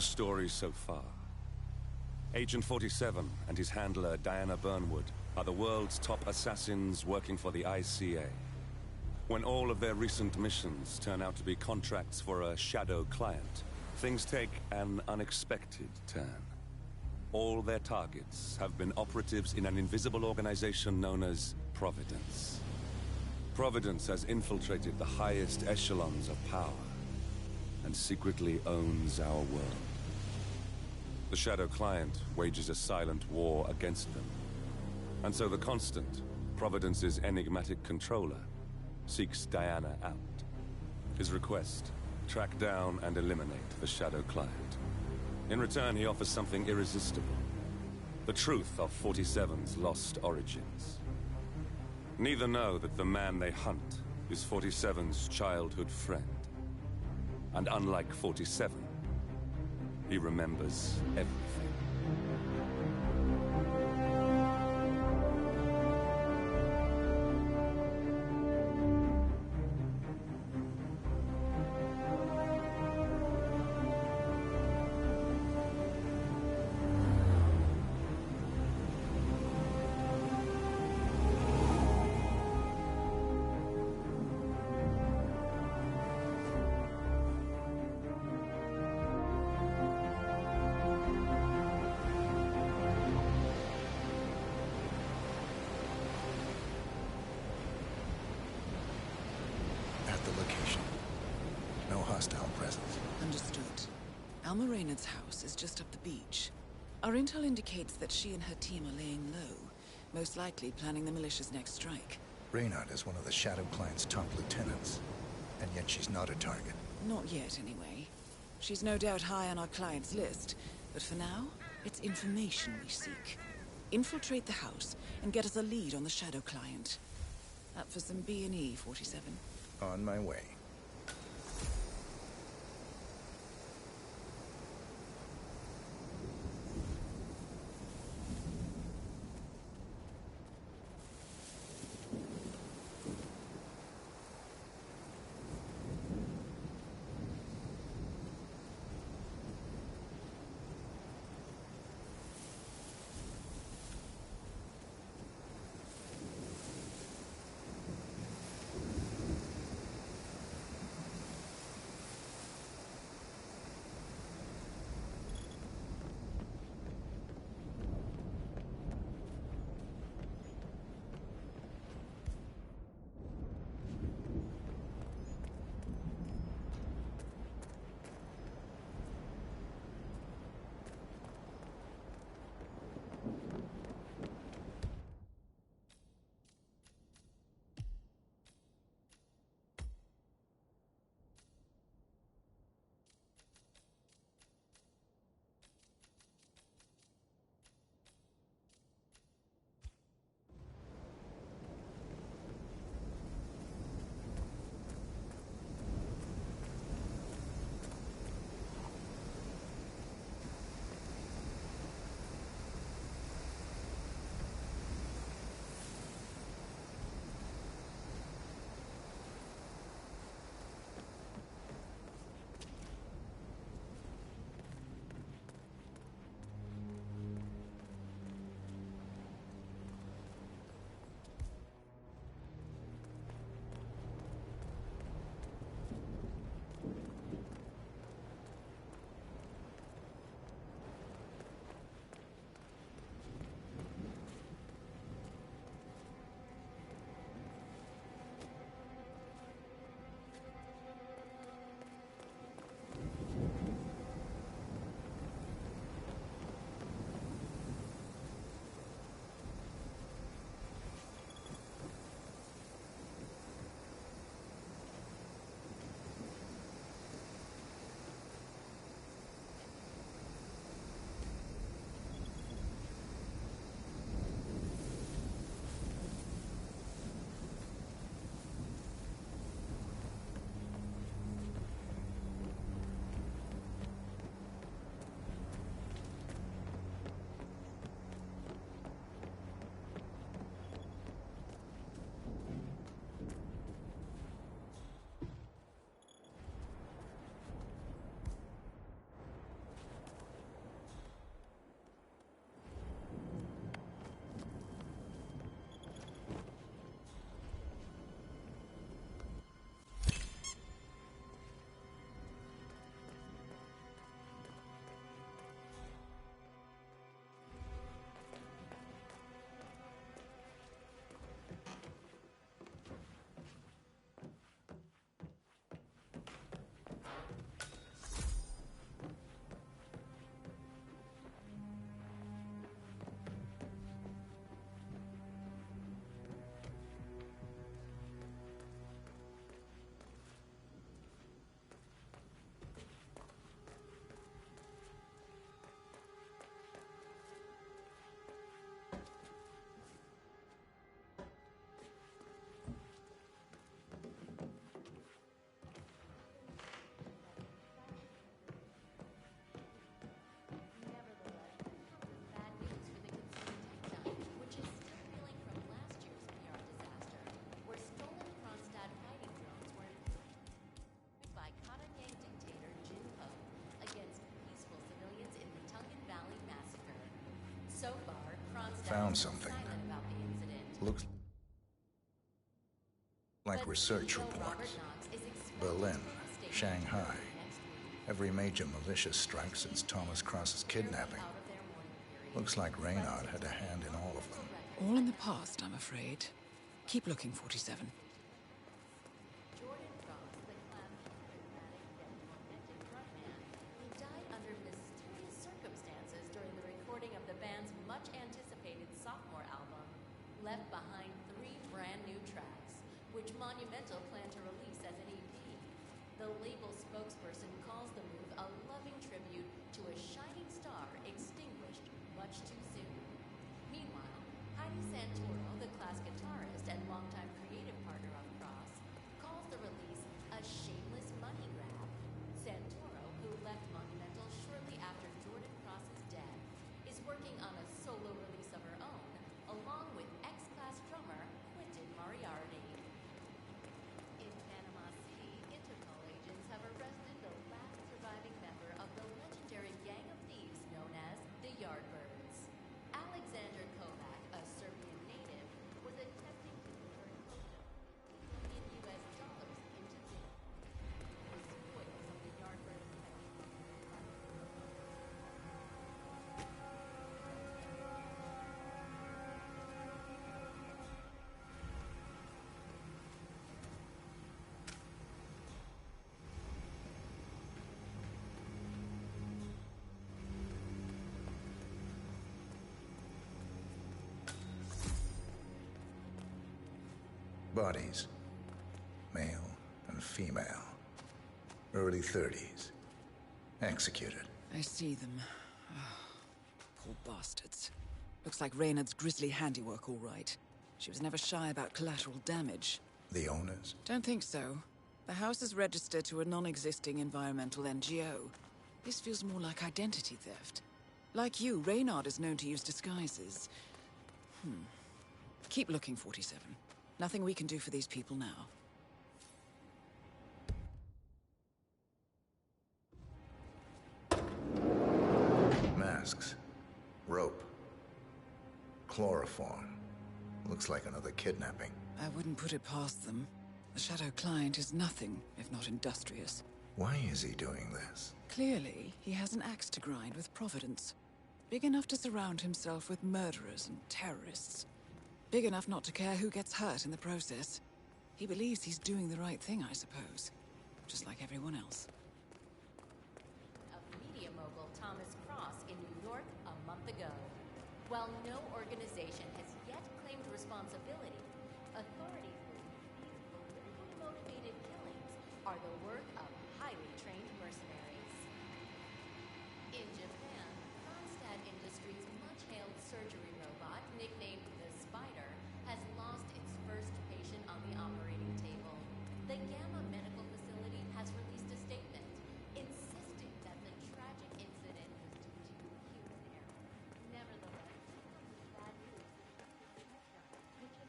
the story so far. Agent 47 and his handler Diana Burnwood are the world's top assassins working for the ICA. When all of their recent missions turn out to be contracts for a shadow client, things take an unexpected turn. All their targets have been operatives in an invisible organization known as Providence. Providence has infiltrated the highest echelons of power and secretly owns our world. The Shadow Client wages a silent war against them. And so the Constant, Providence's enigmatic controller, seeks Diana out. His request, track down and eliminate the Shadow Client. In return, he offers something irresistible. The truth of 47's lost origins. Neither know that the man they hunt is 47's childhood friend. And unlike 47, he remembers everything. Alma Reynard's house is just up the beach. Our intel indicates that she and her team are laying low, most likely planning the militia's next strike. Reynard is one of the Shadow Client's top lieutenants, and yet she's not a target. Not yet, anyway. She's no doubt high on our client's list, but for now, it's information we seek. Infiltrate the house and get us a lead on the Shadow Client. Up for some B&E, 47. On my way. Found something. Looks like research reports. Berlin, Shanghai. Every major militia strike since Thomas Cross's kidnapping. Looks like Reynard had a hand in all of them. All in the past, I'm afraid. Keep looking, 47. Left behind 3 brand new tracks, which Monumental plan to release as an EP. The label spokesperson calls the move a loving tribute to a shining star extinguished much too soon. Meanwhile, Heidi Santoro, the class guitarist and longtime creative partner of Cross, calls the release a shameless money grab. Santoro, who left Monumental shortly after Jordan Cross's death, is working on a solo release of her own, along with ex-class drummer Quentin Moriarty. In Panama City, Interpol agents have arrested the last surviving member of the legendary gang of thieves known as the Yardbirds. Alexander Kovac, a Serbian native, was attempting to convert $1 million into Bitcoin. The spoils of the Yardbirds Bodies. Male and female. Early 30s. Executed. I see them. Poor bastards. Looks like Reynard's grisly handiwork, all right. She was never shy about collateral damage. The owners? Don't think so. The house is registered to a non-existing environmental NGO. This feels more like identity theft. Like you, Reynard is known to use disguises. Keep looking, 47. Nothing we can do for these people now. Masks. Rope. Chloroform. Looks like another kidnapping. I wouldn't put it past them. The Shadow Client is nothing if not industrious. Why is he doing this? Clearly, he has an axe to grind with Providence. Big enough to surround himself with murderers and terrorists. Big enough not to care who gets hurt in the process. He believes he's doing the right thing, I suppose. Just like everyone else. Of media mogul Thomas Cross in New York a month ago. While no organization has yet claimed responsibility, authorities believe these politically motivated killings are the work of highly trained mercenaries. In Japan, Kronstadt Industries' much-hailed surgery robot, nicknamed the Spider, has lost its first patient on the operating table. The Gamma Medical Facility has released a statement insisting that the tragic incident was due to human error. Nevertheless, this comes with bad news. Which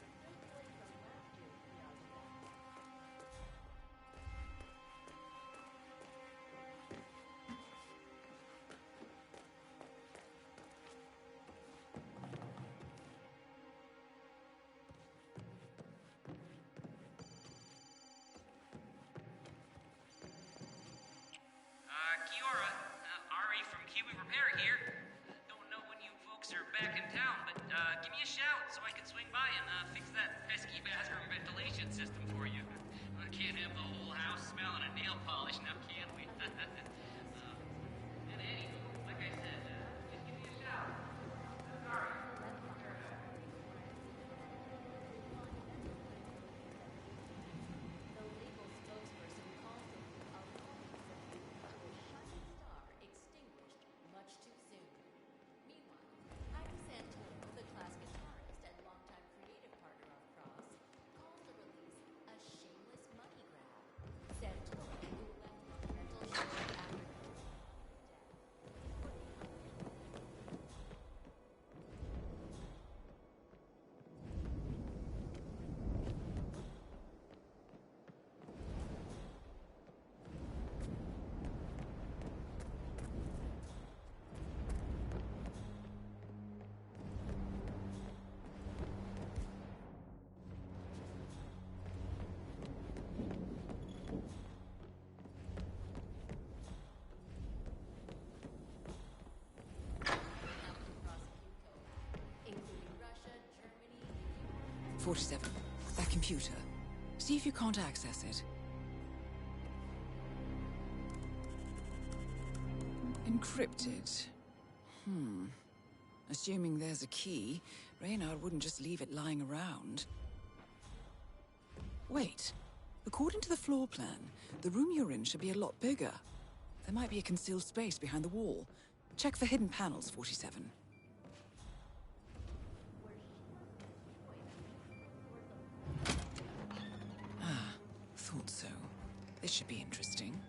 has circulated from last year's inauguration. Kiora, Ari from Kiwi Repair here. Don't know when you folks are back in town, but give me a shout so I can swing by and fix that pesky bathroom ventilation system for you. We can't have the whole house smelling of nail polish now, can we? And anywho, like I said, just give me a shout. Sorry. The label spokesperson calls the move a loving tribute to a shining star extinguished much too soon. Meanwhile, Heidi Santoro, the class guitarist and longtime creative partner of Cross, calls the release 47. That computer. See if you can't access it. Encrypted. Assuming there's a key, Reynard wouldn't just leave it lying around. Wait. According to the floor plan, the room you're in should be a lot bigger. There might be a concealed space behind the wall. Check for hidden panels, 47. Ah, thought so. This should be interesting.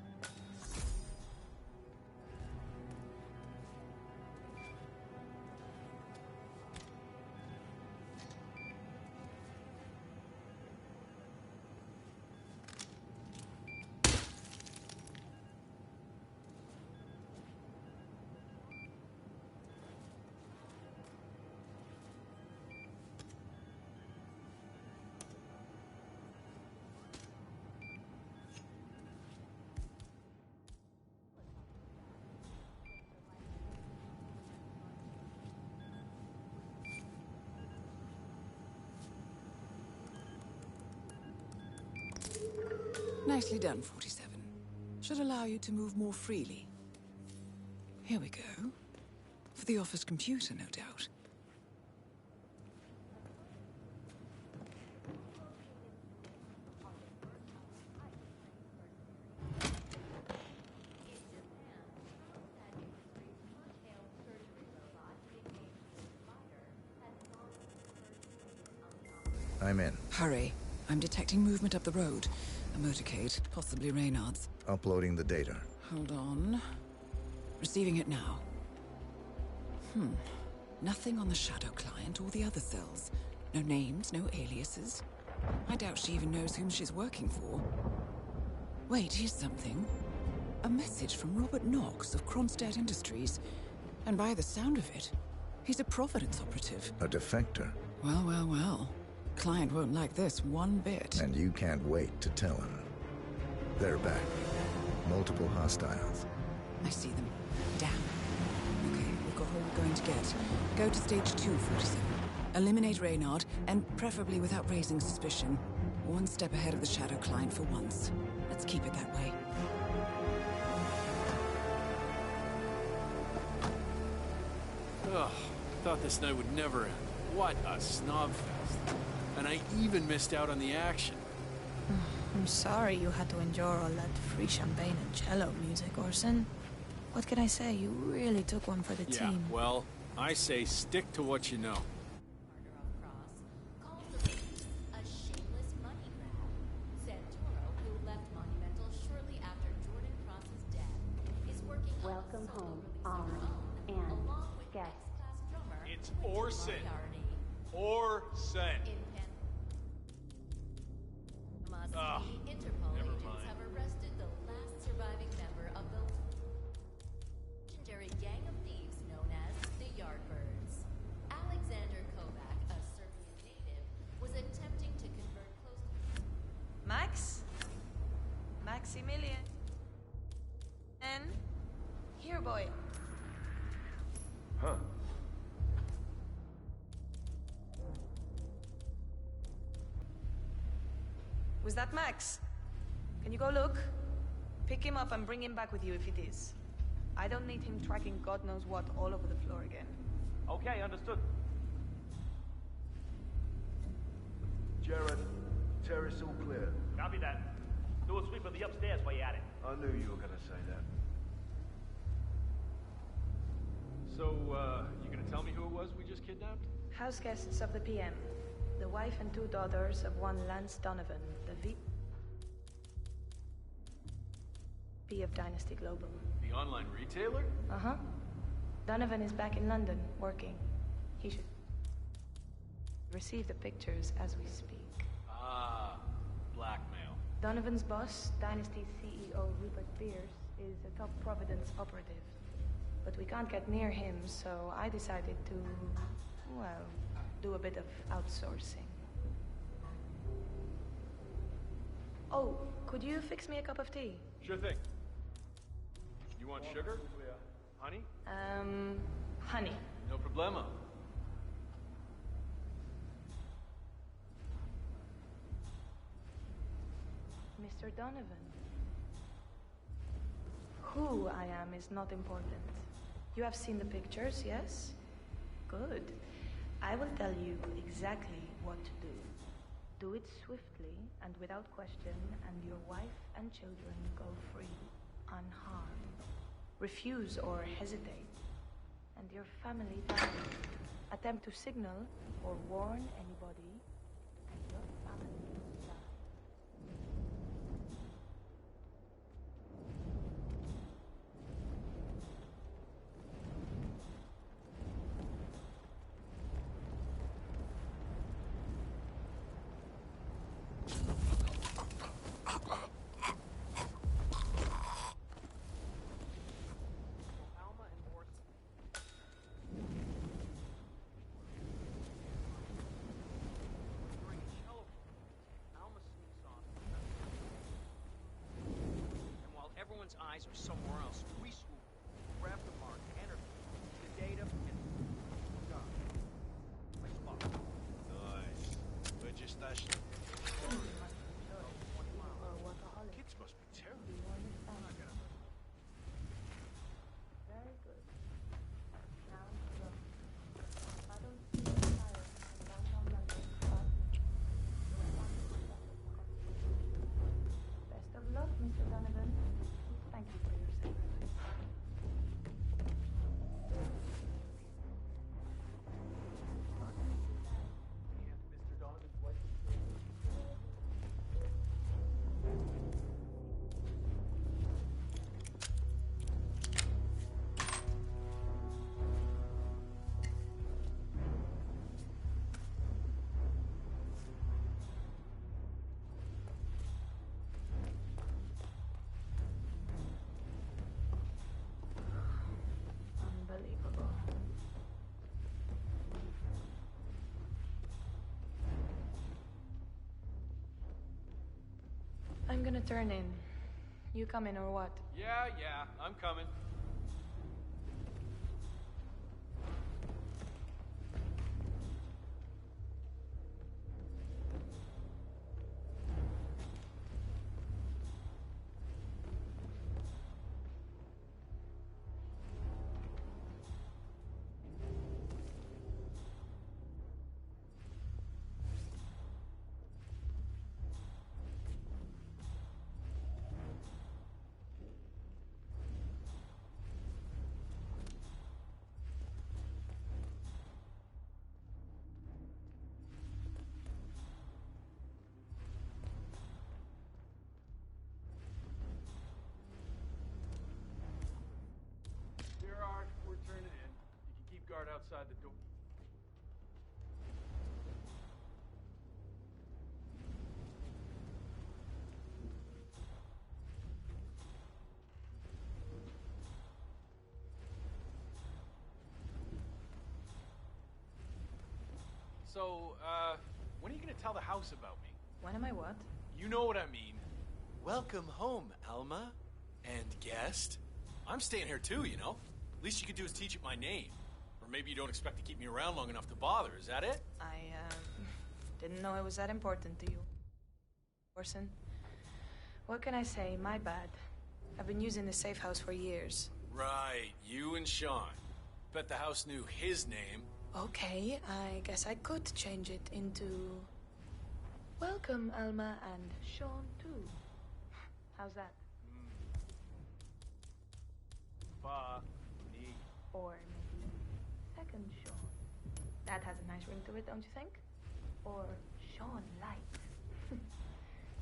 Nicely done, 47. Should allow you to move more freely. Here we go. For the office computer, no doubt. I'm in. Hurry. I'm detecting movement up the road. A motorcade, possibly Reynard's. Uploading the data. Hold on. Receiving it now. Nothing on the Shadow client or the other cells. No names, no aliases. I doubt she even knows whom she's working for. Wait, here's something. A message from Robert Knox of Kronstadt Industries. And by the sound of it, he's a Providence operative. A defector. Well, well, well. Client won't like this one bit. And you can't wait to tell him. They're back. Multiple hostiles. I see them. Damn. Okay, we've got all we're going to get. Go to stage 2, 47. Eliminate Reynard, and preferably without raising suspicion. One step ahead of the Shadow client for once. Let's keep it that way. Ugh, thought this night would never end. What a snobfest. And I even missed out on the action. I'm sorry you had to endure all that free champagne and cello music, Orson. What can I say? You really took one for the team. Yeah, well, I say stick to what you know. Calls the Reboot a shameless money grab. Santoro, who left Monumental shortly after Jordan Cross's death, is working Welcome on a home, solo release of her Arnold own, and along with guest. ex-class drummer It's Orson. Moriarty. Orson. In Ugh, Interpol never agents mind. have arrested the last surviving member of the legendary gang of thieves known as the Yardbirds. Alexander Kovac, a Serbian native, was attempting to convert close to... Max? Maximilian? And? Here, boy. Huh. Was that Max? Can you go look? Pick him up and bring him back with you if it is. I don't need him tracking God knows what all over the floor again. Okay, understood. Jared, terrace all clear. Copy that. Do a sweep of the upstairs while you're at it. I knew you were gonna say that. So, you gonna tell me who it was we just kidnapped? House guests of the PM. The wife and 2 daughters of one Lance Donovan, the VP of Dynasty Global. The online retailer? Uh-huh. Donovan is back in London, working. He should receive the pictures as we speak. Ah, blackmail. Donovan's boss, Dynasty's CEO Rupert Pierce, is a top Providence operative. But we can't get near him, so I decided to, well, do a bit of outsourcing. Oh, could you fix me a cup of tea? Sure thing. You want sugar? Honey? Honey. No problemo. Mr. Donovan. Who I am is not important. You have seen the pictures, yes? Good. I will tell you exactly what to do. Do it swiftly and without question, and your wife and children go free, unharmed. Refuse or hesitate, and your family dies. Attempt to signal or warn anybody, and your family dies. Alma and Morse. Bring a cello. Alma sneaks on. And while everyone's eyes are somewhere else, we swoop, grab the mark, enter the data, and done. My spot. Nice. Where'd you stash them? Kids must be terrible. Very good. Now look. I don't see the fire in downtown London, but best of luck, Mr. Donovan. Thank you for your sacrifice. And Mr. Donovan's license plate. Unbelievable. I'm gonna turn in. You come in or what? Yeah, I'm coming. Gerard, we're turning in. You can keep guard outside the door. So, when are you gonna tell the house about me? When am I what? You know what I mean. Welcome home, Alma. And guest. I'm staying here too, you know. Least you could do is teach it my name. Or maybe you don't expect to keep me around long enough to bother, is that it? I, didn't know it was that important to you. Orson. What can I say? My bad. I've been using the safe house for years. Right, you and Sean. Bet the house knew his name. Okay, I guess I could change it into... Welcome, Alma, and Sean, too. How's that? Funny. Or maybe second Sean. That has a nice ring to it, don't you think? Or Sean Light.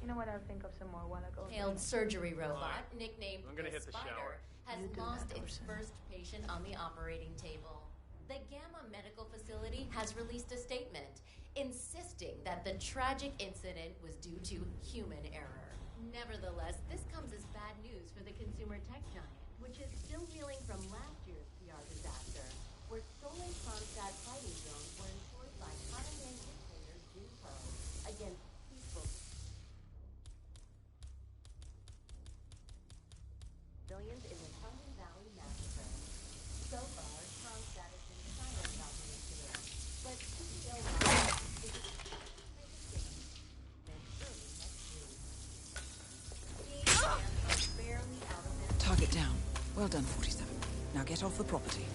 You know what? I'll think of some more while I go. Tailed surgery robot, nicknamed I'm gonna the hit the Spider, shower. has You do lost that, its Orson. first patient on the operating table. The Gamma Medical Facility has released a statement insisting that the tragic incident was due to human error. Nevertheless, this comes as bad news for the consumer tech giant, which is still reeling from last year's PR disaster, where stolen Kronstadt fighting drones were employed by Ottoman dictator Jinpo against peaceful civilians in the Tundra Valley massacre. So far, Kronstadt has been silent about the incident, but CEO is expected to make a statement early next week. Well done, 47. Now get off the property.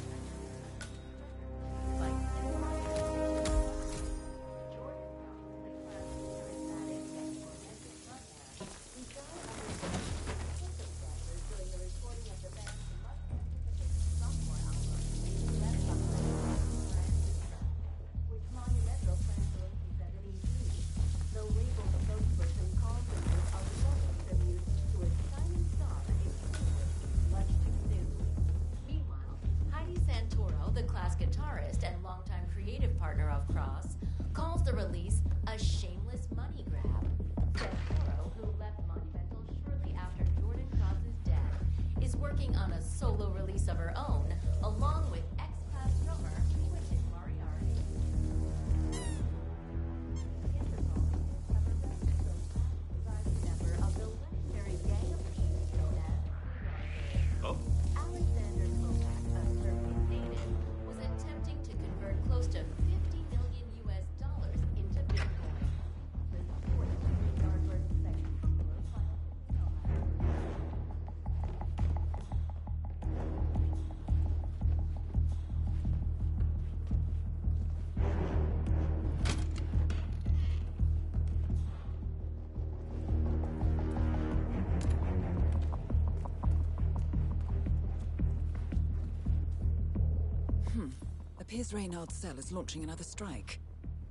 Appears Reynard's cell is launching another strike.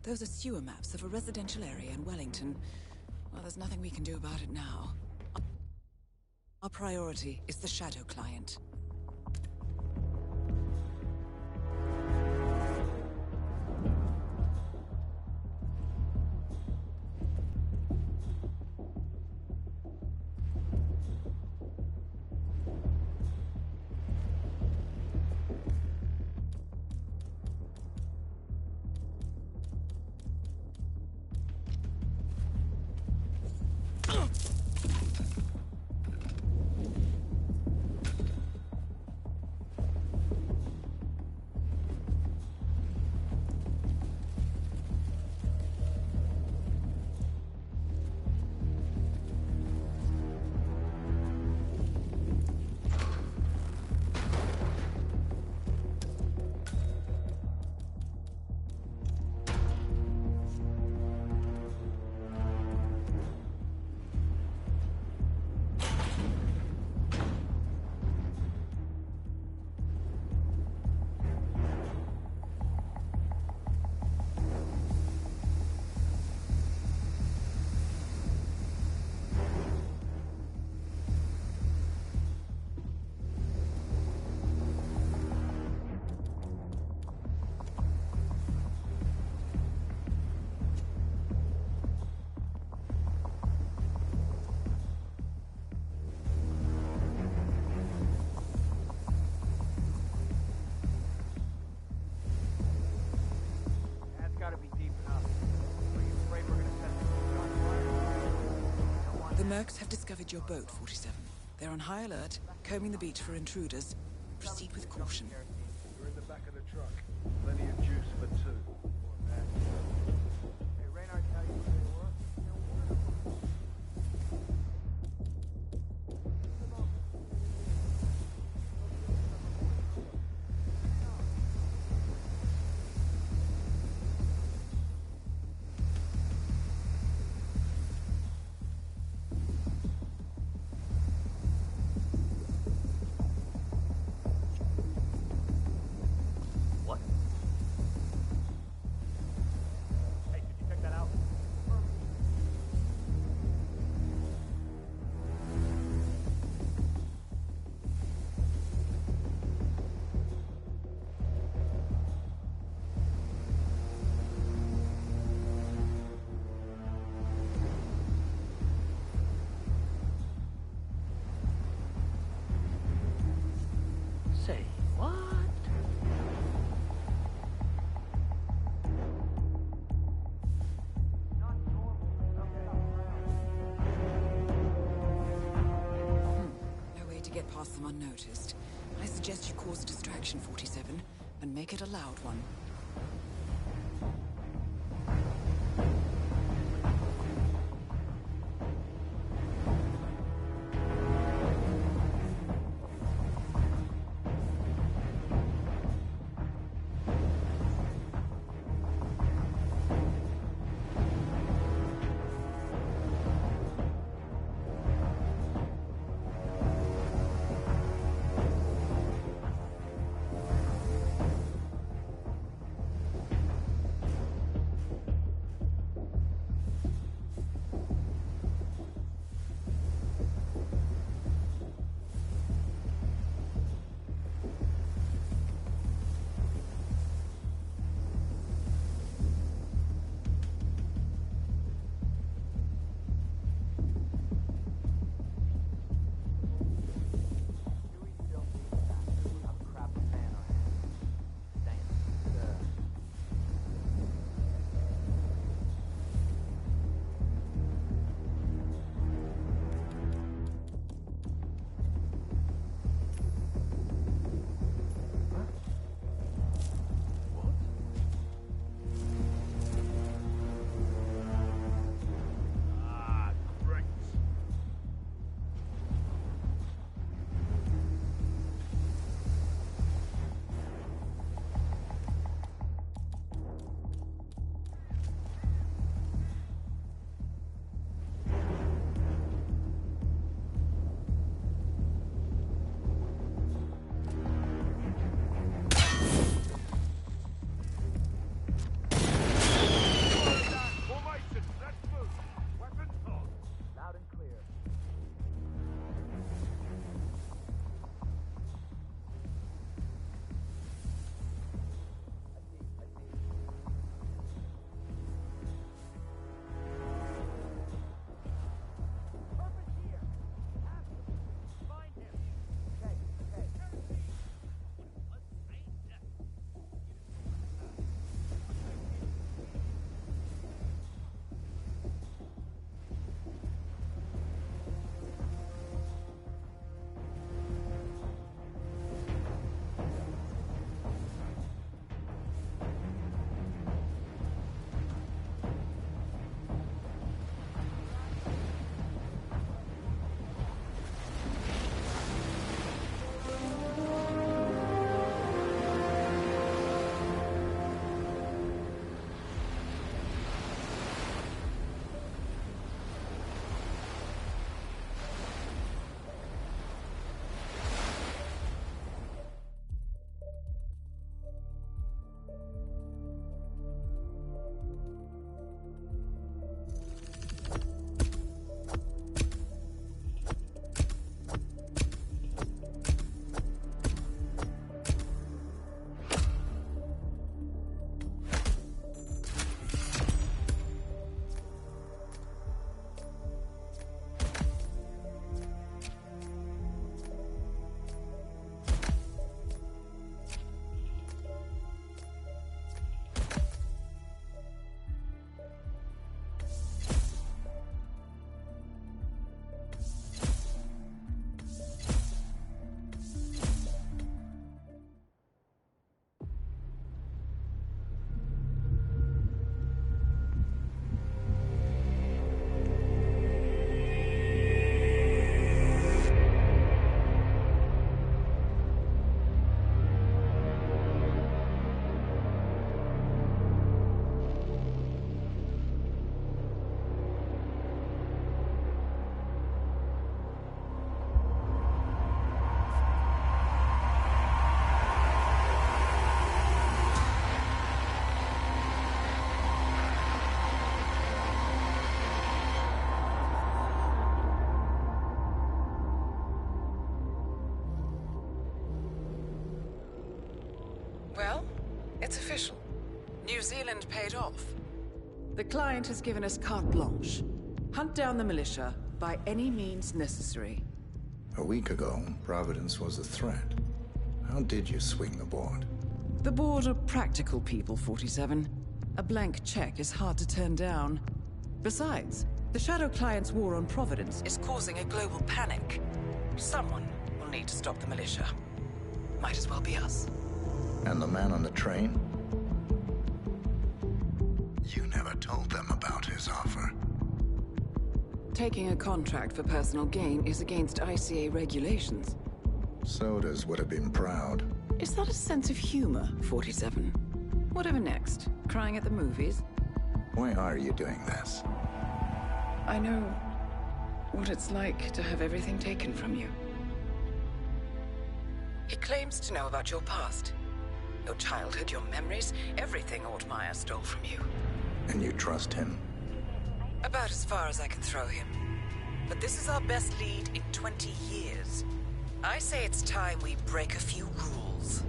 Those are sewer maps of a residential area in Wellington. Well, there's nothing we can do about it now. Our priority is the Shadow Client. The Mercs have discovered your boat, 47. They're on high alert, combing the beach for intruders. Proceed with caution. We're in the back of the truck. Plenty of juice for two. Hey, Reynard, tell you where they were? Say what? No way to get past them unnoticed. I suggest you cause a distraction, 47, and make it a loud one. It's official. New Zealand paid off. The client has given us carte blanche. Hunt down the militia by any means necessary. A week ago, Providence was a threat. How did you swing the board? The board are practical people, 47. A blank check is hard to turn down. Besides, the Shadow Client's war on Providence is causing a global panic. Someone will need to stop the militia. Might as well be us. And the man on the train? You never told them about his offer. Taking a contract for personal gain is against ICA regulations. Sodas would have been proud. Is that a sense of humor, 47? Whatever next? Crying at the movies? Why are you doing this? I know what it's like to have everything taken from you. He claims to know about your past. Your childhood, your memories, everything Ortmeyer stole from you. And you trust him? About as far as I can throw him. But this is our best lead in 20 years. I say it's time we break a few rules.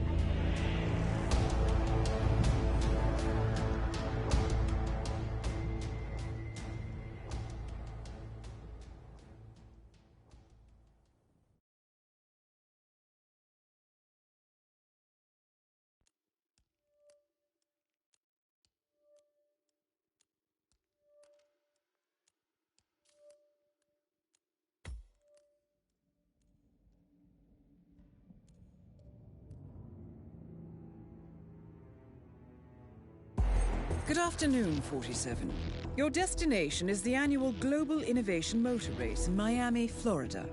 Good afternoon, 47. Your destination is the annual Global Innovation Motor Race in Miami, Florida.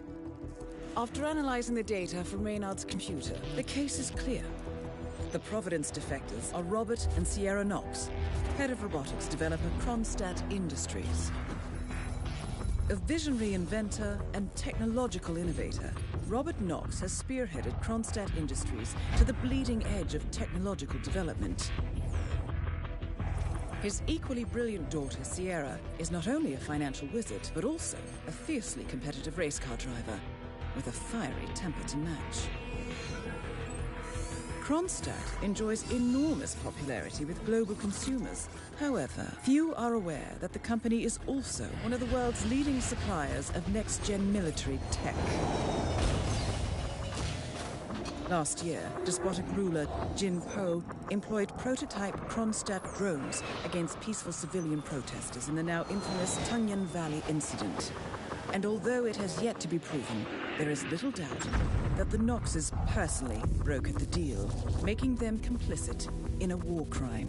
After analyzing the data from Reynard's computer, the case is clear. The Providence defectors are Robert and Sierra Knox, head of robotics developer Kronstadt Industries. A visionary inventor and technological innovator, Robert Knox has spearheaded Kronstadt Industries to the bleeding edge of technological development. His equally brilliant daughter, Sierra, is not only a financial wizard, but also a fiercely competitive race car driver, with a fiery temper to match. Kronstadt enjoys enormous popularity with global consumers. However, few are aware that the company is also one of the world's leading suppliers of next-gen military tech. Last year, despotic ruler Jin Po employed prototype Kronstadt drones against peaceful civilian protesters in the now infamous Tungan Valley incident. And although it has yet to be proven, there is little doubt that the Knoxes personally brokered the deal, making them complicit in a war crime.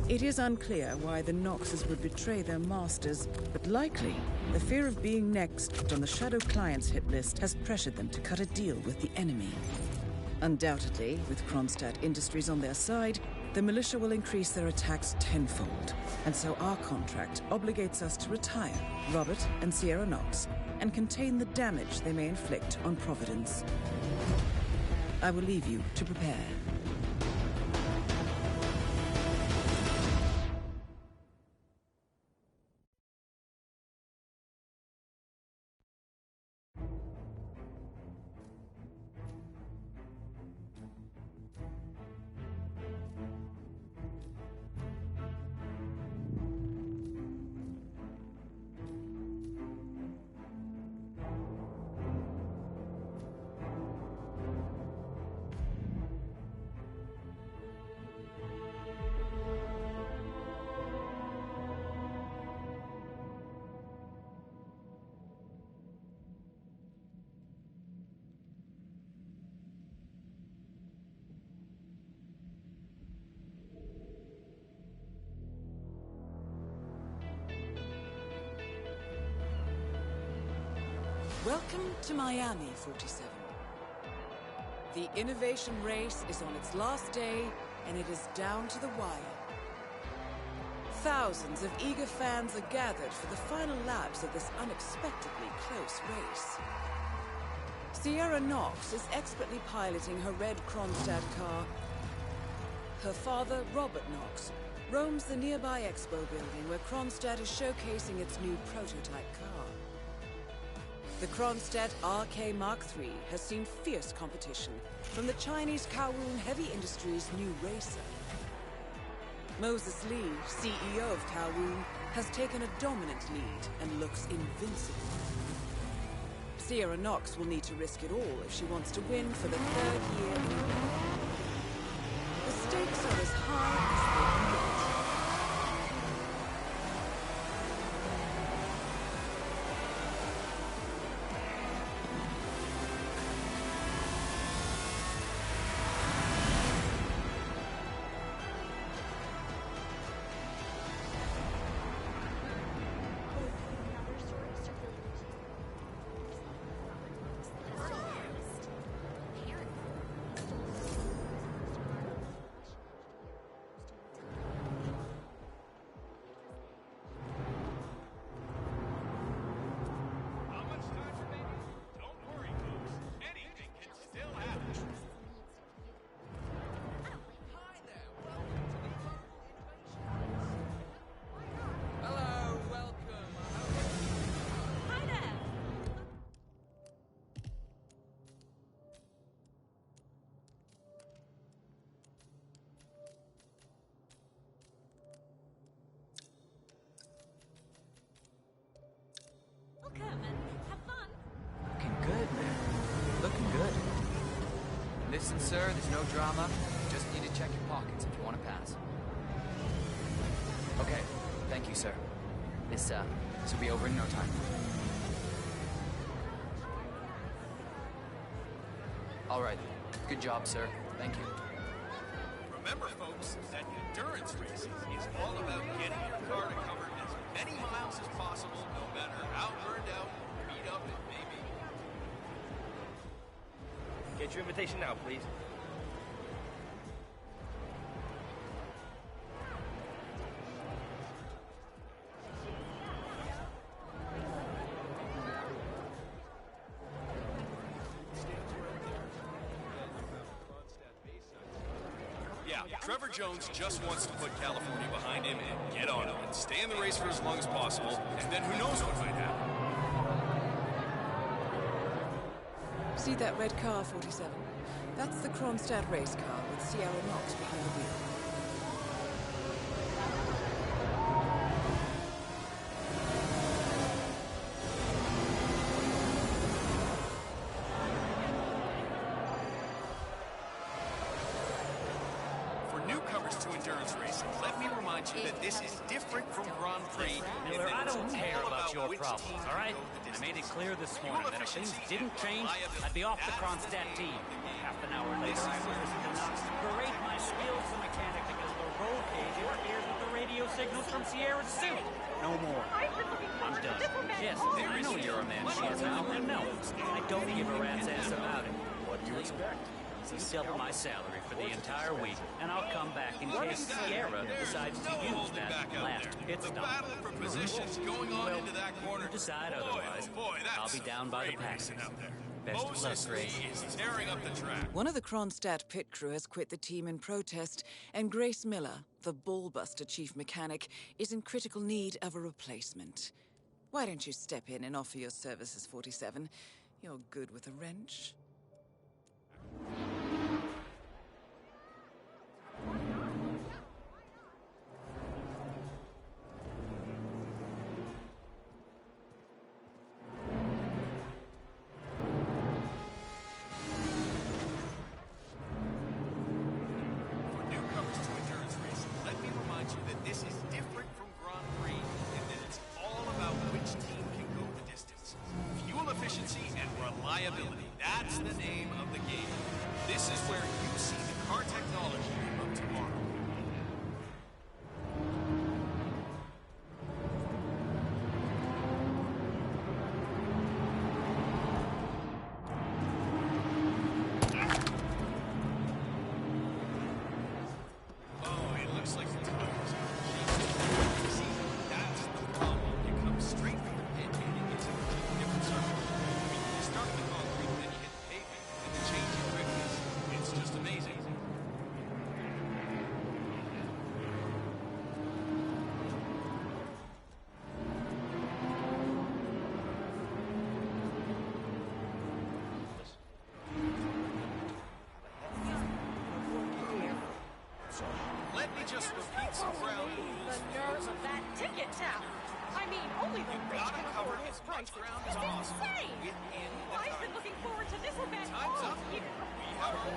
It is unclear why the Knoxes would betray their masters, but likely the fear of being next on the Shadow Client's hit list has pressured them to cut a deal with the enemy. Undoubtedly, with Kronstadt Industries on their side, the militia will increase their attacks tenfold, and so our contract obligates us to retire Robert and Sierra Knox and contain the damage they may inflict on Providence. I will leave you to prepare. Welcome to Miami, 47. The innovation race is on its last day, and it is down to the wire. Thousands of eager fans are gathered for the final laps of this unexpectedly close race. Sierra Knox is expertly piloting her red Kronstadt car. Her father, Robert Knox, roams the nearby expo building where Kronstadt is showcasing its new prototype car. The Kronstadt RK Mark III has seen fierce competition from the Chinese Kowloon Heavy Industries' new racer. Moses Lee, CEO of Kowloon, has taken a dominant lead and looks invincible. Sierra Knox will need to risk it all if she wants to win for the third year in a row. The stakes are as high as they can get. Welcome and have fun. Looking good, man. Looking good. Listen, sir, there's no drama. Just need to check your pockets if you want to pass. Okay. Thank you, sir. This will be over in no time. All right. Good job, sir. Thank you. Remember, folks, that endurance racing is all about getting your car to cover as many miles as possible, no matter how burned out, beat up it may be. Get your invitation now, please. Yeah, Trevor Jones just wants to put California behind him and get on it and stay in the race for as long as possible, and then who knows what might happen. See that red car, 47? That's the Kronstadt race car with Sierra Knox behind the wheel. To endurance racing, let me remind you that this is different from Grand Prix. Miller, I don't care about your problems, all right? I made it clear this morning that if things didn't change, I'd be off the Kronstadt team. Half an hour later, I was listening to Knox berate my skills as a mechanic because the roll cage interferes with the radio signals from Sierra's suit. No more. I'm done. Yes, I know you're a man she is now, and no, I don't give a rat's ass about it. What do you expect? You double my salary for the entire week, and I'll come back in case Sierra decides to use that last pit stop. The battle for positions going on into that corner. You decide otherwise. I'll be down by the passes. Best of luck, Grace. Is tearing up the track. One of the Kronstadt pit crew has quit the team in protest, and Grace Miller, the ballbuster chief mechanic, is in critical need of a replacement. Why don't you step in and offer your services, 47? You're good with a wrench. Reliability. That's the name of the game. This is where you see the car technology of tomorrow. Oh, it looks like the tires. See, that's the problem. You come straight from the pit and it gets a different circle. You start with concrete, then you hit the pavement, and the change in grip is, it's just amazing. just repeat some ground rules. The nerve of that ticket town! I mean, only the rich Gotta can cover afford his as much prices. ground It's as possible insane! within the I've been time. looking forward to this event Time's all up. year. We have our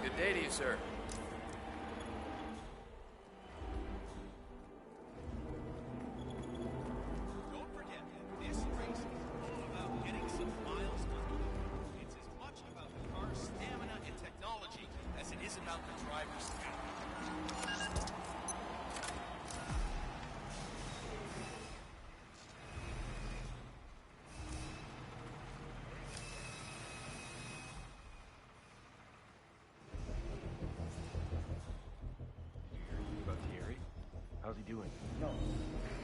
Good day to you, sir. Don't forget, this race is all about getting some miles to the grid. It's as much about the car's stamina and technology as it is about the driver's skill. About Thierry? How's he doing? No.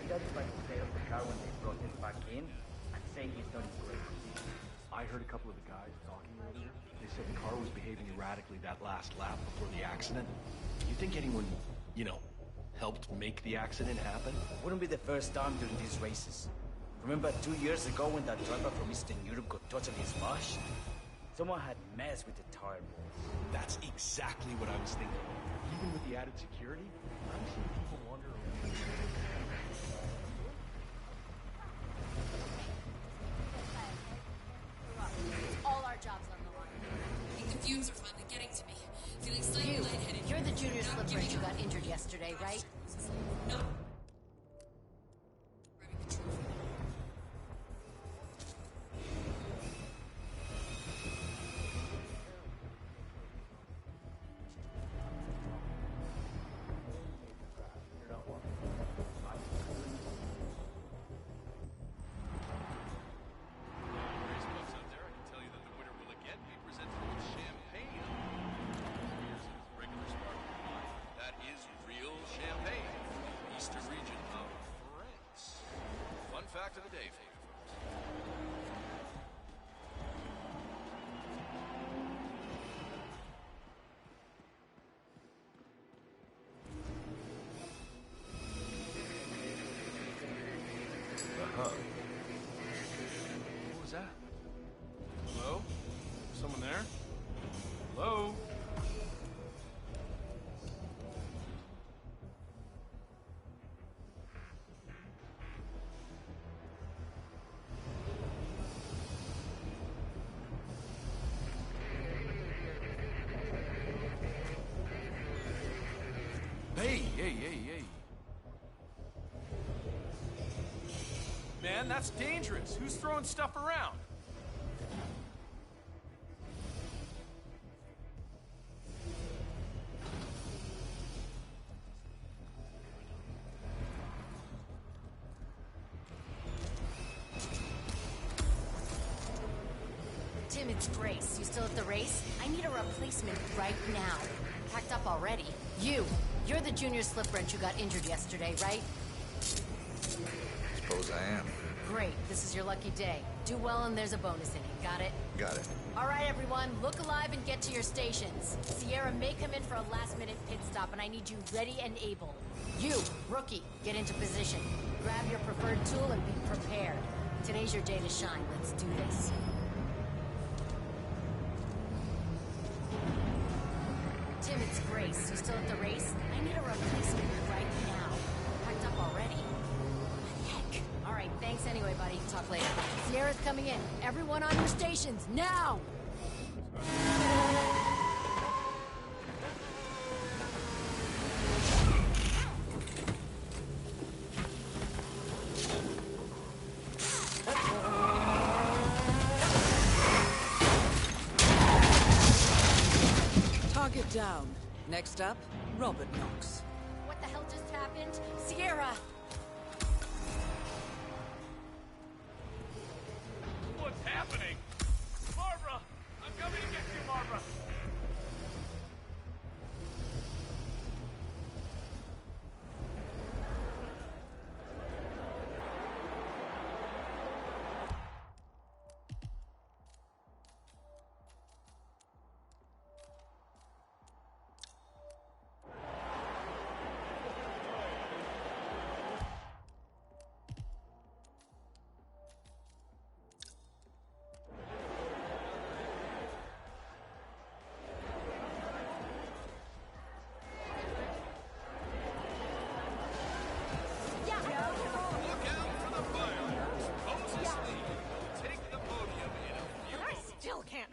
The guys tried to stay up the car when they brought him back in and say he's done great. I heard a couple of the guys talking earlier. They said the car was behaving erratically that last lap before the accident. You think anyone, helped make the accident happen? Wouldn't be the first time during these races. Remember 2 years ago when that driver from Eastern Europe got totally smashed? Someone had messed with the tire balls. That's exactly what I was thinking. Even with the added security, I'm seeing people wander around. All our jobs on the line. I think the fumes are finally getting to me. Feeling slightly lightheaded. You're the junior Not slipper giving who up. got injured yesterday, right? No. Grabbing the trophy. Race books out there, I can tell you that the winner will again be presented with champagne. Here's its regular sparkling wine. That is real champagne from the eastern region of France. Fun fact of the day for you folks. What was that? Hello? Someone there? Hello? Hey. Man, that's dangerous. Who's throwing stuff around? Tim, it's Grace. You still at the race? I need a replacement right now. Packed up already. You're the junior slip wrench who got injured yesterday, right? Suppose I am. Great. This is your lucky day. Do well and there's a bonus in it. Got it? Got it. All right, everyone. Look alive and get to your stations. Sierra may come in for a last-minute pit stop, and I need you ready and able. You, rookie, get into position. Grab your preferred tool and be prepared. Today's your day to shine. Let's do this. Tim, it's Grace. You still at the race? I need a replacement right now. Packed up already? Heck. All right, thanks anyway, buddy. Talk later. Sierra's coming in. Everyone on your stations, now! Target down. Next up, Robert Knox. What the hell just happened? Sierra! happening? Barbara! I'm coming to get you, Barbara!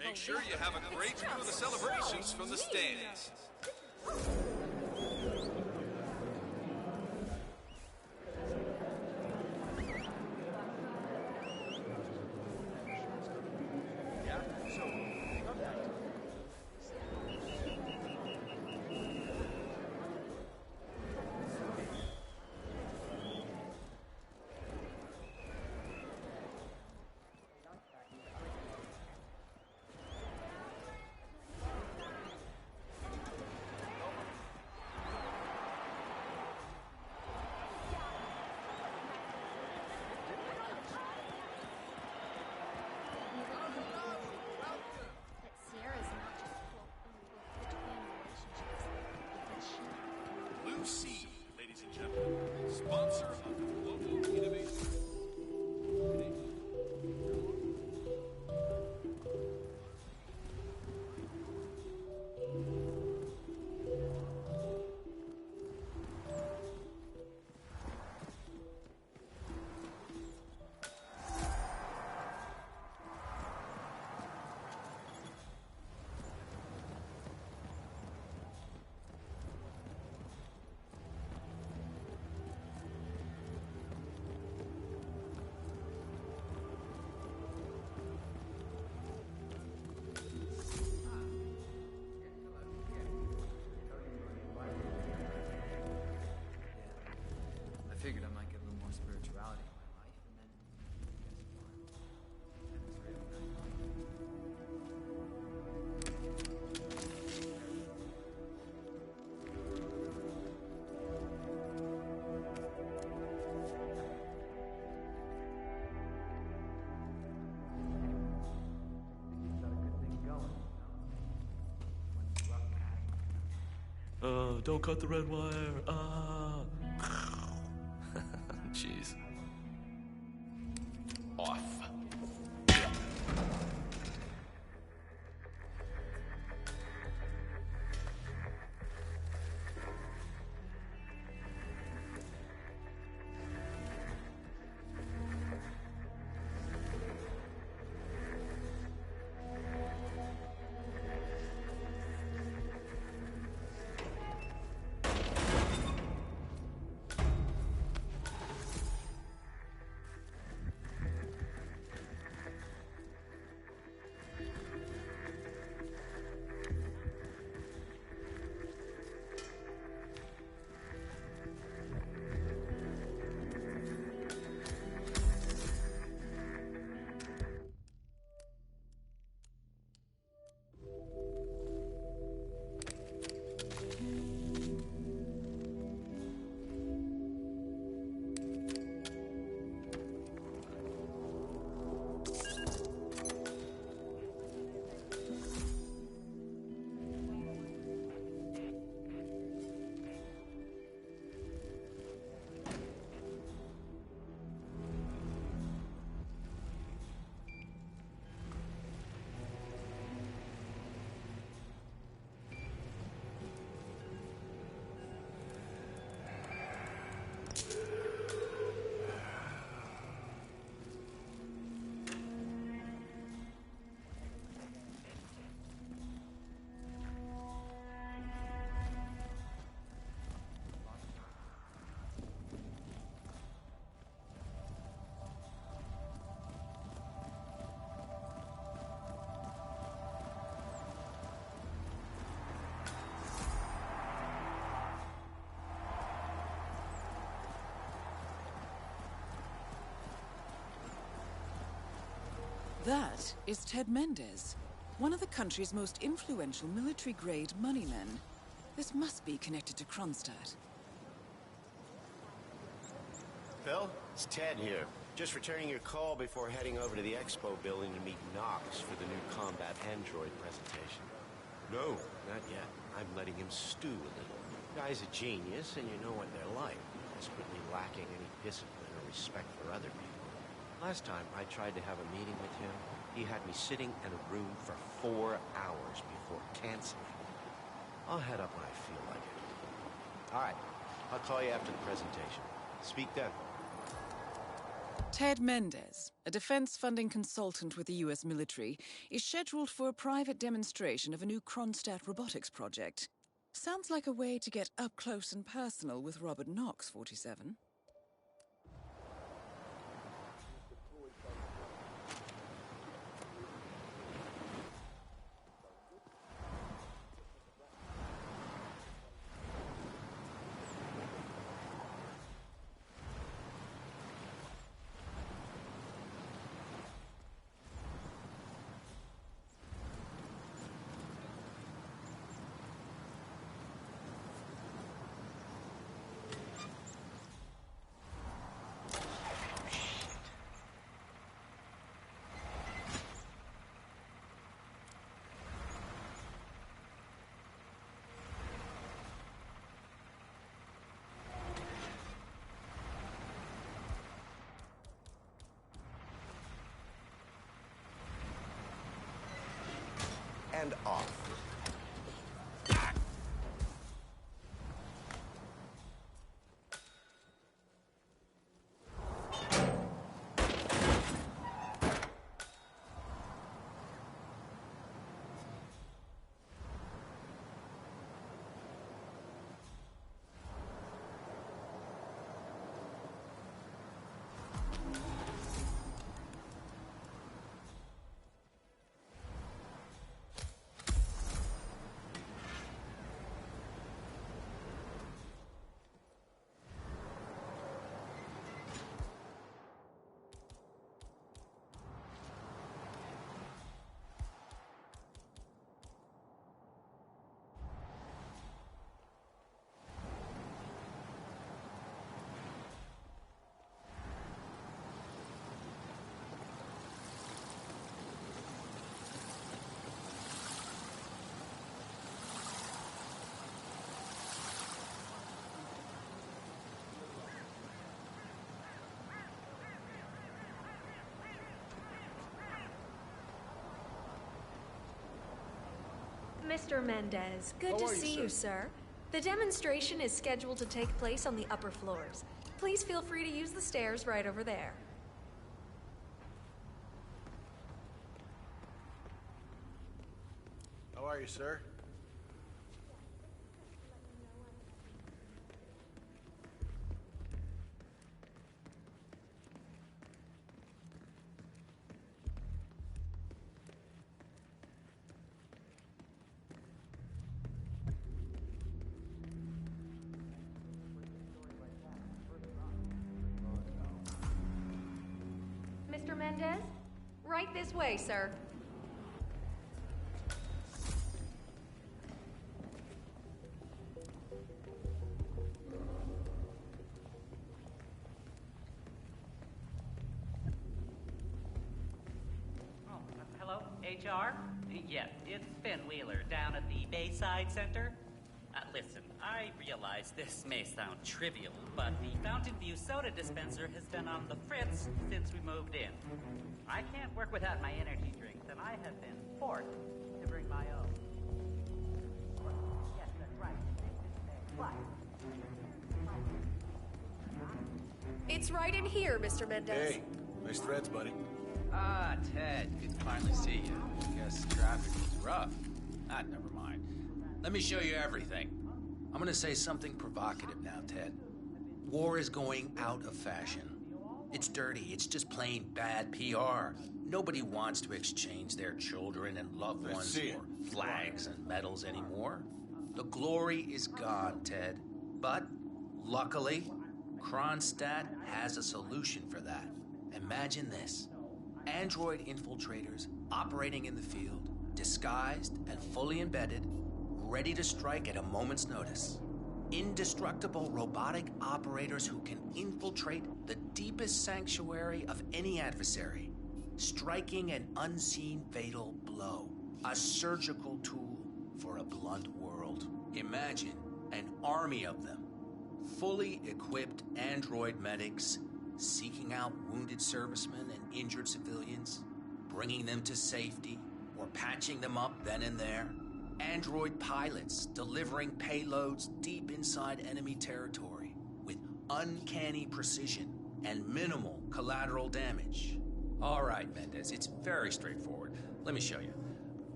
Make sure you have a great view of the celebrations from the stands. Lucy, ladies and gentlemen, sponsor of the Global Innovation. I figured I might get a little more spirituality in my life, and then Don't cut the red wire. Jeez. Off. That is Ted Mendez, one of the country's most influential military-grade moneymen. This must be connected to Kronstadt. Phil, it's Ted here. Just returning your call before heading over to the expo building to meet Knox for the new combat android presentation. No, not yet. I'm letting him stew a little. The guy's a genius, and you know what they're like. Desperately lacking any discipline or respect for other people. Last time I tried to have a meeting with him, he had me sitting in a room for 4 hours before canceling. I'll head up when I feel like it. All right, I'll call you after the presentation. Speak then. Ted Mendez, a defense funding consultant with the U.S. military, is scheduled for a private demonstration of a new Kronstadt robotics project. Sounds like a way to get up close and personal with Robert Knox, 47. And off. Mr. Mendez, good to see you, sir. The demonstration is scheduled to take place on the upper floors. Please feel free to use the stairs right over there. How are you, sir? Mr. Mendez? Right this way, sir. Hello, HR? Yes, it's Finn Wheeler down at the Bayside Center. Listen, I realize this may sound trivial, but the Fountain View soda dispenser has been on the fritz since we moved in. I can't work without my energy drinks, and I have been forced to bring my own. Yes, that's right. It's right in here, Mr. Mendez. Hey, nice threads, buddy. Ah, Ted, good to finally see you. Guess traffic was rough. Never mind. Let me show you everything. I'm gonna say something provocative now, Ted. War is going out of fashion. It's dirty, it's just plain bad PR. Nobody wants to exchange their children and loved ones for flags and medals anymore. The glory is gone, Ted. But, luckily, Kronstadt has a solution for that. Imagine this. android infiltrators operating in the field, disguised and fully embedded, ready to strike at a moment's notice. Indestructible robotic operators who can infiltrate the deepest sanctuary of any adversary, striking an unseen fatal blow. A surgical tool for a blunt world. Imagine an army of them, fully equipped android medics, seeking out wounded servicemen and injured civilians, bringing them to safety, or patching them up then and there. Android pilots delivering payloads deep inside enemy territory with uncanny precision and minimal collateral damage. All right, Mendez, it's very straightforward. Let me show you.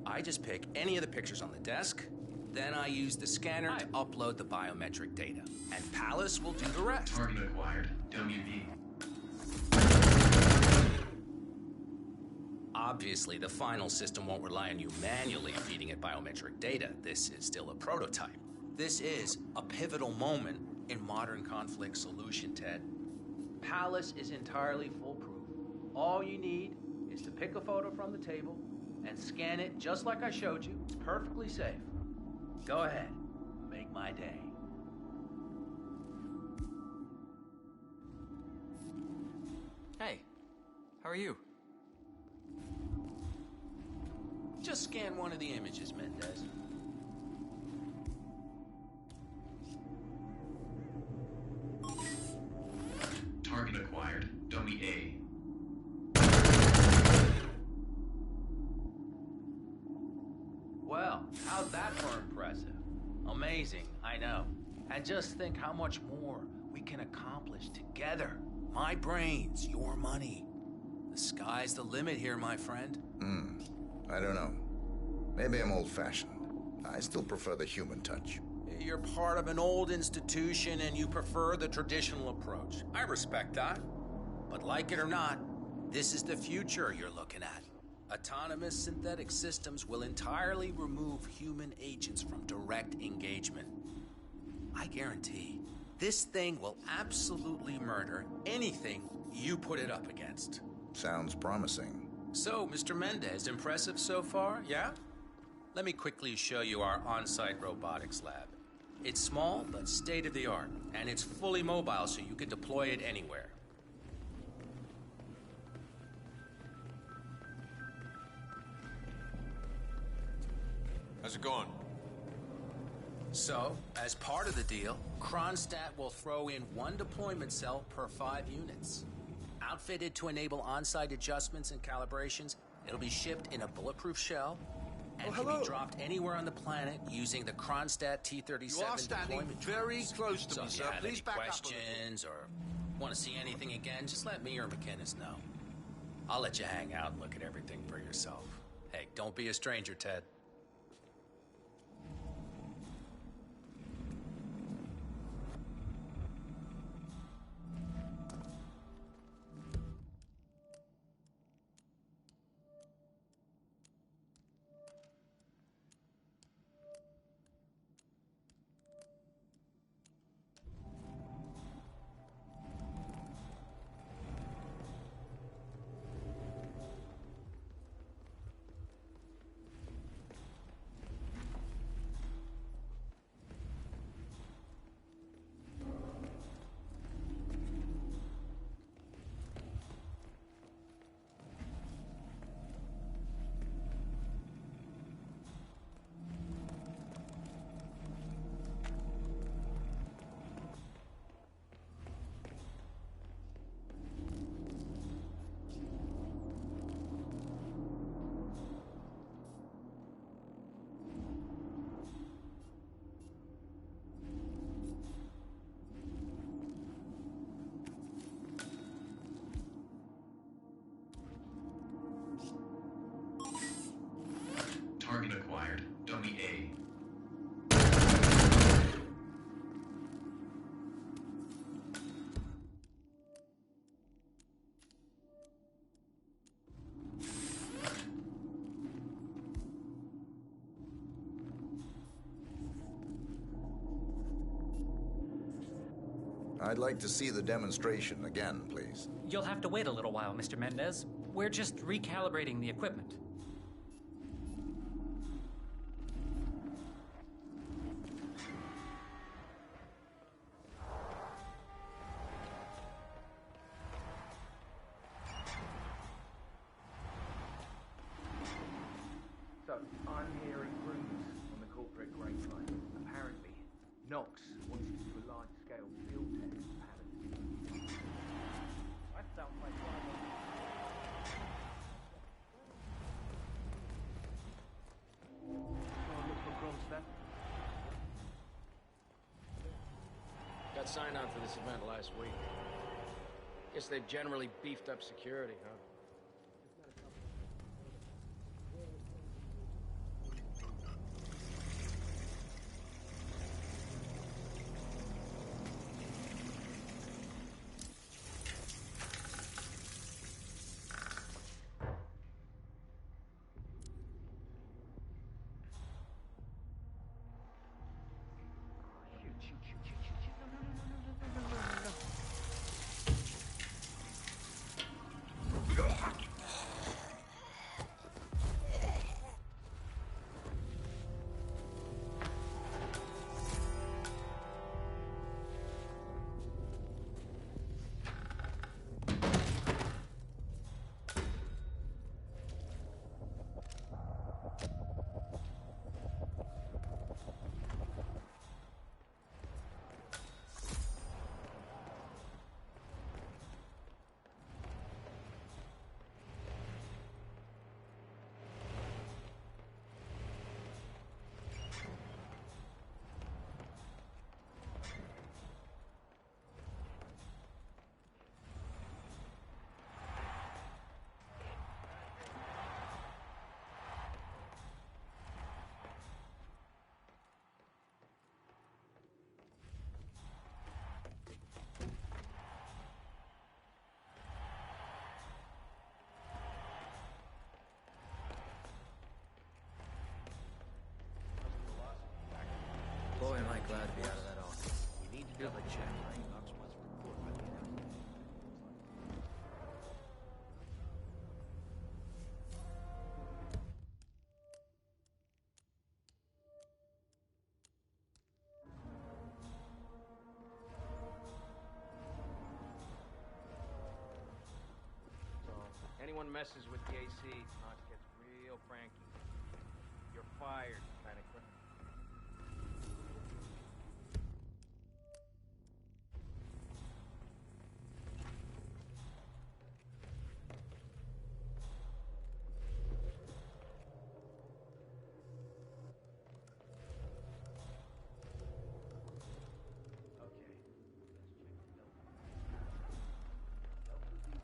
I just pick any of the pictures on the desk, then I use the scanner to upload the biometric data, and Palace will do the rest. Target acquired. WD. Obviously, the final system won't rely on you manually feeding it biometric data. This is still a prototype. This is a pivotal moment in modern conflict solution, Ted. Palace is entirely foolproof. All you need is to pick a photo from the table and scan it just like I showed you. It's perfectly safe. Go ahead. Make my day. Hey, how are you? Just scan one of the images, Mendez. Target acquired. Dummy A. Well, how's that for impressive? Amazing, I know. And just think how much more we can accomplish together. My brains, your money. The sky's the limit here, my friend. I don't know. Maybe I'm old-fashioned. I still prefer the human touch. You're part of an old institution and you prefer the traditional approach. I respect that. But like it or not, this is the future you're looking at. Autonomous synthetic systems will entirely remove human agents from direct engagement. I guarantee this thing will absolutely murder anything you put it up against. Sounds promising. So, Mr. Mendez, impressive so far, yeah? Let me quickly show you our on-site robotics lab. It's small, but state-of-the-art, and it's fully mobile so you can deploy it anywhere. How's it going? So, as part of the deal, Kronstadt will throw in one deployment cell per 5 units. Outfitted to enable on-site adjustments and calibrations, it'll be shipped in a bulletproof shell and can be dropped anywhere on the planet using the Kronstadt T-37 You are standing deployment very drones. close to So me, if sir. you have Please any back up a questions or want to see anything again, just let me or McInnes know. I'll let you hang out and look at everything for yourself. Hey, don't be a stranger, Ted. Target acquired. Dummy A. I'd like to see the demonstration again, please. You'll have to wait a little while, Mr. Mendez. We're just recalibrating the equipment. So, I'm hearing rumors on the corporate grapevine. Apparently, Knox wants to do a large-scale field test of Paladin. That sounds like look for crumbs there. Got signed on for this event last week. Guess they've generally beefed up security, huh? Boy, am I glad to be out of that office. We need to double check Knox wants a report by the end. So, anyone messes with the AC, Knox gets real cranky. You're fired, kind of crap.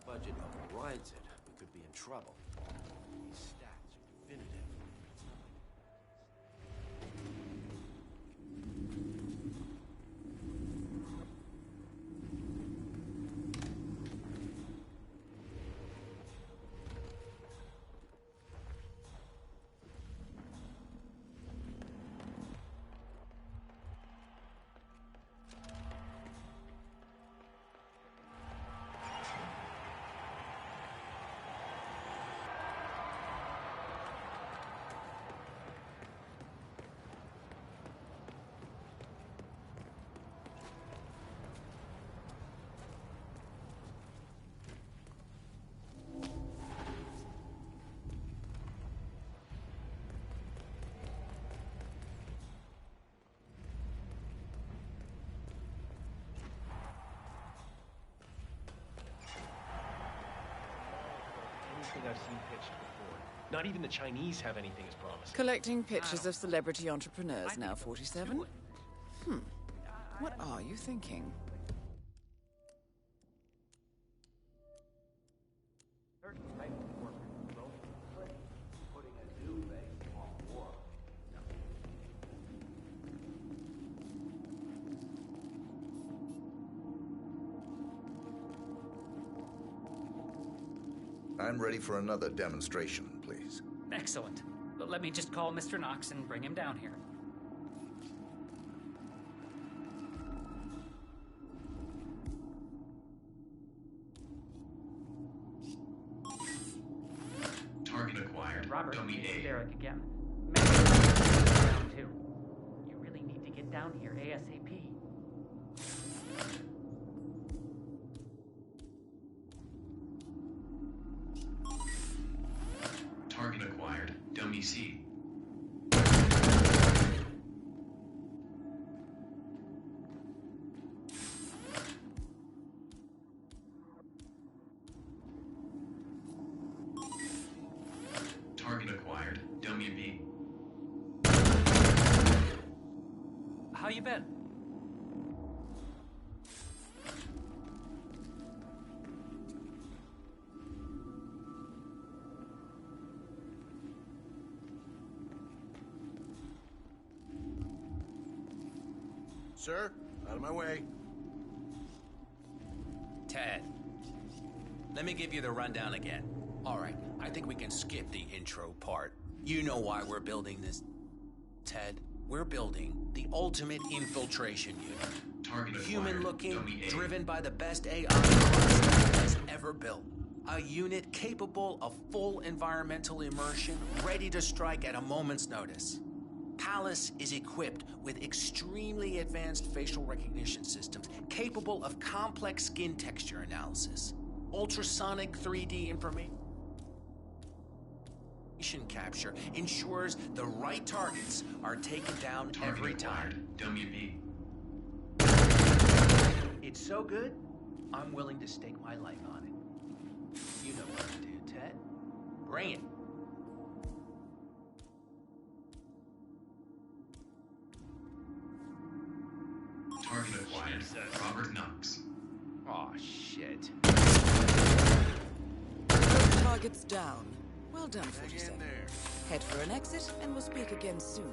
Budget overrides it, we could be in trouble. These stats are definitive. It's not Anything I've seen pitched before. Not even the Chinese have anything as promising. Collecting pictures of celebrity entrepreneurs now 47? What are you thinking? I'm ready for another demonstration, please. Excellent. Let me just call Mr. Knox and bring him down here. Robert, Dummy A. hysteric again. Maybe round two. You really need to get down here ASAP. Target acquired. Dummy C. Target acquired. Dummy B. How you been? Sir, out of my way. Ted, let me give you the rundown again. All right, I think we can skip the intro part. You know why we're building this, Ted. We're building the ultimate infiltration unit. Target acquired. Human-looking, driven by the best AI has ever built. A unit capable of full environmental immersion, ready to strike at a moment's notice. Palace is equipped with extremely advanced facial recognition systems capable of complex skin texture analysis, ultrasonic 3D information capture ensures the right targets are taken down every time. Dummy B. It's so good, I'm willing to stake my life on it. You know what to do, Ted. Bring it. Target acquired. Robert Knox. Aw, shit. Target's down. Well done, 47. Head for an exit, and we'll speak again soon.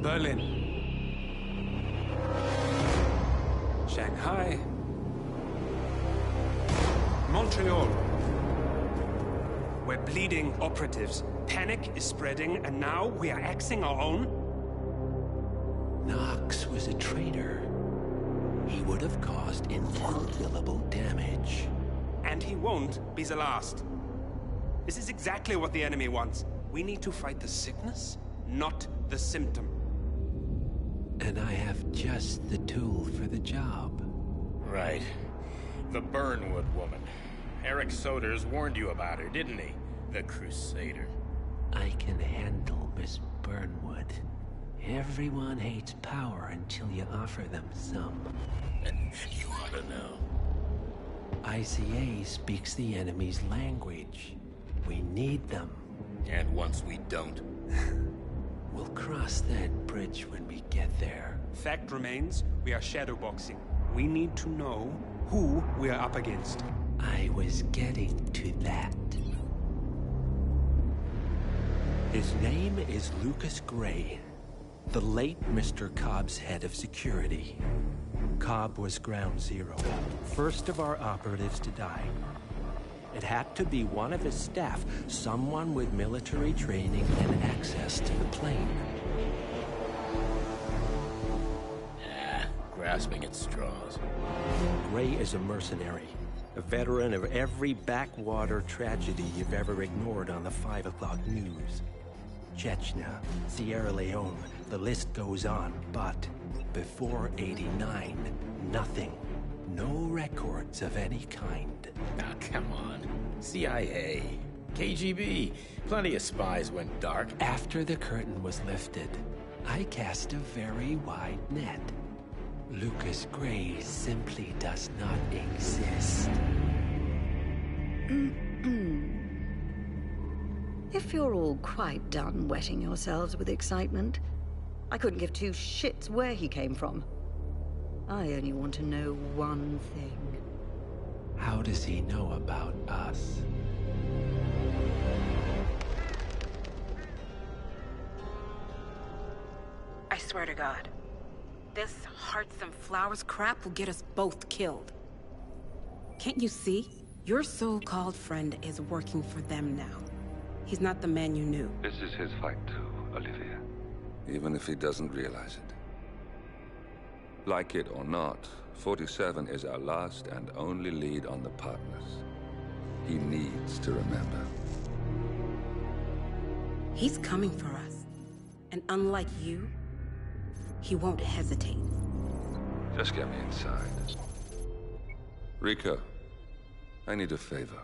Berlin, Shanghai, Montreal. We're bleeding operatives. Panic is spreading, and now we are axing our own? Knox was a traitor. would have caused incalculable damage. And he won't be the last. This is exactly what the enemy wants. We need to fight the sickness, not the symptom. And I have just the tool for the job. Right. The Burnwood woman. Eric Soders warned you about her, didn't he? The Crusader. I can handle Miss Burnwood. Everyone hates power until you offer them some. You ought to know. ICA speaks the enemy's language. We need them. And once we don't? We'll cross that bridge when we get there. Fact remains, we are shadowboxing. We need to know who we are up against. I was getting to that. His name is Lucas Gray, the late Mr. Cobb's head of security. Cobb was ground zero, first of our operatives to die. It had to be one of his staff, someone with military training and access to the plane. Grasping at straws. Gray is a mercenary, a veteran of every backwater tragedy you've ever ignored on the 5 o'clock news. Chechnya, Sierra Leone, the list goes on, but before '89, nothing. No records of any kind. Ah, come on. CIA, KGB, plenty of spies went dark. After the curtain was lifted, I cast a very wide net. Lucas Gray simply does not exist. If you're all quite done wetting yourselves with excitement, I couldn't give two shits where he came from. I only want to know one thing. How does he know about us? I swear to God, this hearts and flowers crap will get us both killed. Can't you see? Your so-called friend is working for them now. He's not the man you knew. This is his fight too, Olivia. Even if he doesn't realize it. Like it or not, 47 is our last and only lead on the partners. He needs to remember. He's coming for us. And unlike you, he won't hesitate. Just get me inside. Rico, I need a favor.